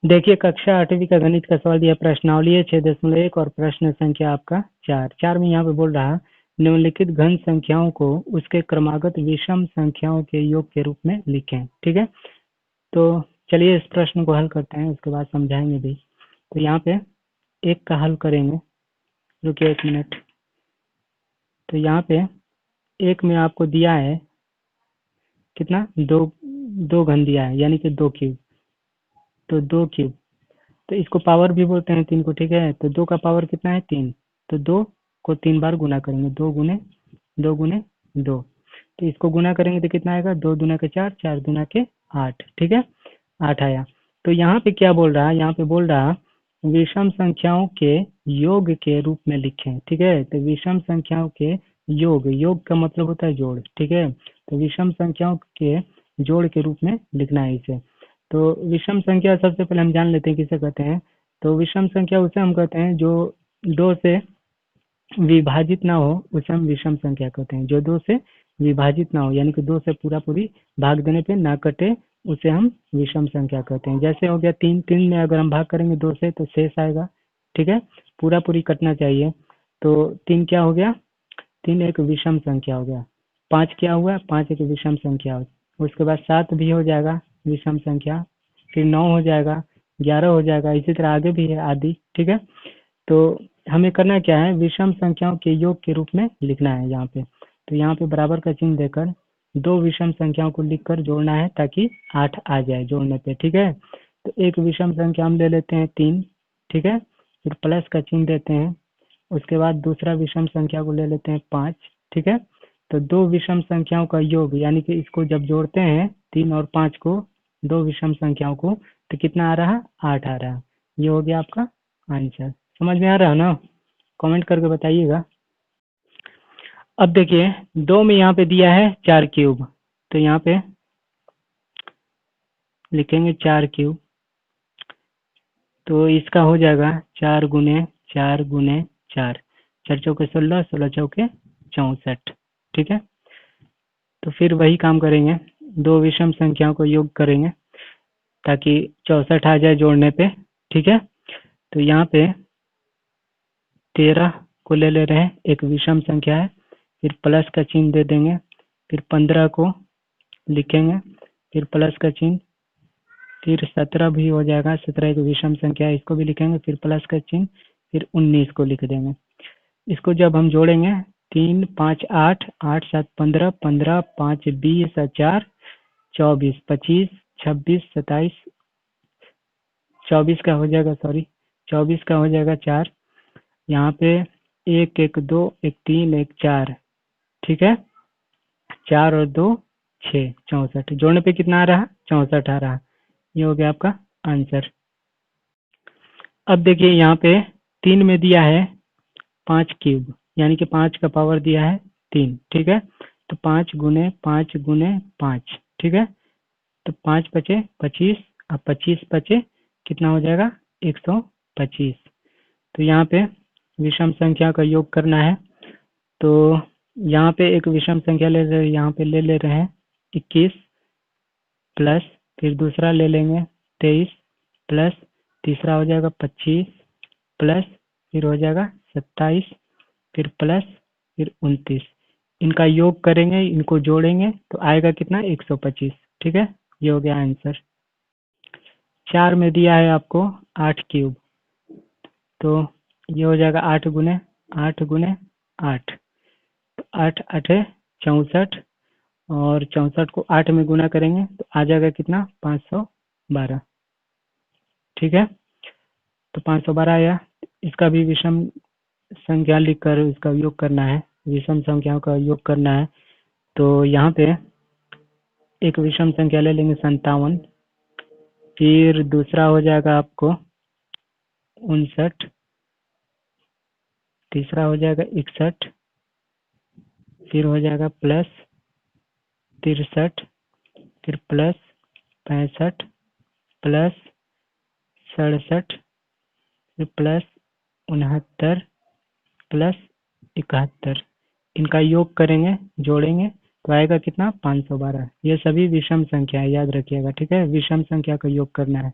देखिए कक्षा 8वीं का गणित का सवाल दिया, प्रश्नावली है 6.1 और प्रश्न संख्या आपका 4 में यहाँ पे बोल रहा निम्नलिखित घन संख्याओं को उसके क्रमागत विषम संख्याओं के योग के रूप में लिखें। ठीक है, तो चलिए इस प्रश्न को हल करते हैं, उसके बाद समझाएंगे भी। तो यहाँ पे एक का हल करेंगे, रुकिए 1 मिनट। तो यहाँ पे एक में आपको दिया है कितना, दो घन दिया है, यानी कि 2 क्यूब। तो 2 क्यूब, तो इसको पावर भी बोलते हैं 3 को। ठीक है, तो 2 का पावर कितना है 3, तो 2 को 3 बार गुना करेंगे, 2 गुने 2 गुने 2। तो इसको गुना करेंगे तो कितना आएगा, 2 दूना के 4, 4 दूना के 8। ठीक है, 8 आया। तो यहाँ पे क्या बोल रहा है, यहाँ पे बोल रहा विषम संख्याओं के योग के रूप में लिखें। ठीक है, तो विषम संख्याओं के योग, योग का मतलब होता है जोड़। ठीक है, तो विषम संख्याओं के जोड़ के रूप में लिखना है इसे। तो विषम संख्या सबसे पहले हम जान लेते हैं किसे कहते हैं। तो विषम संख्या उसे हम कहते हैं जो 2 से विभाजित ना हो, उसे हम विषम संख्या कहते हैं। जो 2 से विभाजित ना हो, यानी कि 2 से पूरा पूरी भाग देने पे ना कटे, उसे हम विषम संख्या कहते हैं। जैसे हो गया 3, 3 में अगर हम भाग करेंगे 2 से तो शेष आएगा। ठीक है, पूरा पूरी कटना चाहिए। तो 3 क्या हो गया, 3 एक विषम संख्या हो गया। 5 क्या हुआ, 5 एक विषम संख्या हो। उसके बाद 7 भी हो जाएगा विषम संख्या, फिर 9 हो जाएगा, 11 हो जाएगा, इसी तरह आगे भी है आदि। ठीक है, तो हमें करना क्या है, विषम संख्याओं के योग के रूप में लिखना है यहाँ पे। तो यहाँ पे बराबर का चिन्ह देकर 2 विषम संख्याओं को लिखकर जोड़ना है ताकि 8 आ जाए जोड़ने पे। ठीक है, तो एक विषम संख्या हम ले लेते हैं 3। ठीक है, फिर प्लस का चिन्ह देते हैं। उसके बाद दूसरा विषम संख्या को ले लेते हैं 5। ठीक है, तो 2 विषम संख्याओं का योग, यानी कि इसको जब जोड़ते हैं 3 और 5 को, 2 विषम संख्याओं को, तो कितना आ रहा, 8 आ रहा। ये हो गया आपका आंसर। समझ में आ रहा है ना, कमेंट करके बताइएगा। अब देखिए 2 में यहाँ पे दिया है 4 क्यूब, तो यहाँ पे लिखेंगे 4 क्यूब। तो इसका हो जाएगा 4 गुने 4 गुने 4, 4 चौके 16, 16 चौके 64। ठीक है, तो फिर वही काम करेंगे, 2 विषम संख्याओं को योग करेंगे ताकि 64 आ जाए जोड़ने पे। ठीक है, तो यहाँ पे 13 को ले रहे हैं, एक विषम संख्या है, फिर प्लस का चिन्ह दे देंगे, फिर 15 को लिखेंगे, फिर प्लस का चिन्ह, फिर 17 भी हो जाएगा, 17 एक विषम संख्या है, इसको भी लिखेंगे, फिर प्लस का चिन्ह, फिर 19 को लिख देंगे। इसको जब हम जोड़ेंगे 3 5 8, 8 7 15, 15 5 20, 4 24, 25 26 27, 24 का हो जाएगा, सॉरी 24 का हो जाएगा 4, यहाँ पे 1 1 2 1 3 1 4। ठीक है, 4 और 2 6, 64 जोड़ने पे कितना आ रहा, 64 आ रहा। ये हो गया आपका आंसर। अब देखिए यहाँ पे 3 में दिया है 5 क्यूब, यानी कि 5 का पावर दिया है 3। ठीक है, तो 5 गुने 5 गुने 5। ठीक है, तो 5 बचे 25, अब 25 बचे कितना हो जाएगा, 125। तो यहाँ पे विषम संख्या का योग करना है। तो यहाँ पे एक विषम संख्या ले रहे, यहाँ पे ले रहे हैं 21 प्लस, फिर दूसरा ले लेंगे 23 प्लस, तीसरा हो जाएगा 25 प्लस, फिर हो जाएगा 27, फिर प्लस, फिर 29। इनका योग करेंगे, इनको जोड़ेंगे तो आएगा कितना, 125। ठीक है, ये हो गया आंसर। 4 में दिया है आपको 8 क्यूब, तो ये हो जाएगा 8 गुने 8 गुने 8, तो 8 8 64, और 64 को 8 में गुना करेंगे तो आ जाएगा कितना, 512। ठीक है, तो 512 आया। इसका भी विषम संख्या लिखकर इसका योग करना है, विषम संख्याओं का योग करना है। तो यहाँ पे एक विषम संख्या ले लेंगे 57, फिर दूसरा हो जाएगा आपको 59, तीसरा हो जाएगा 61, फिर हो जाएगा प्लस 63, फिर प्लस 65, प्लस 67, फिर प्लस 69, प्लस 71। इनका योग करेंगे, जोड़ेंगे तो आएगा कितना, 512। ये सभी विषम संख्या है, याद रखिएगा। ठीक है, विषम संख्या का योग करना है।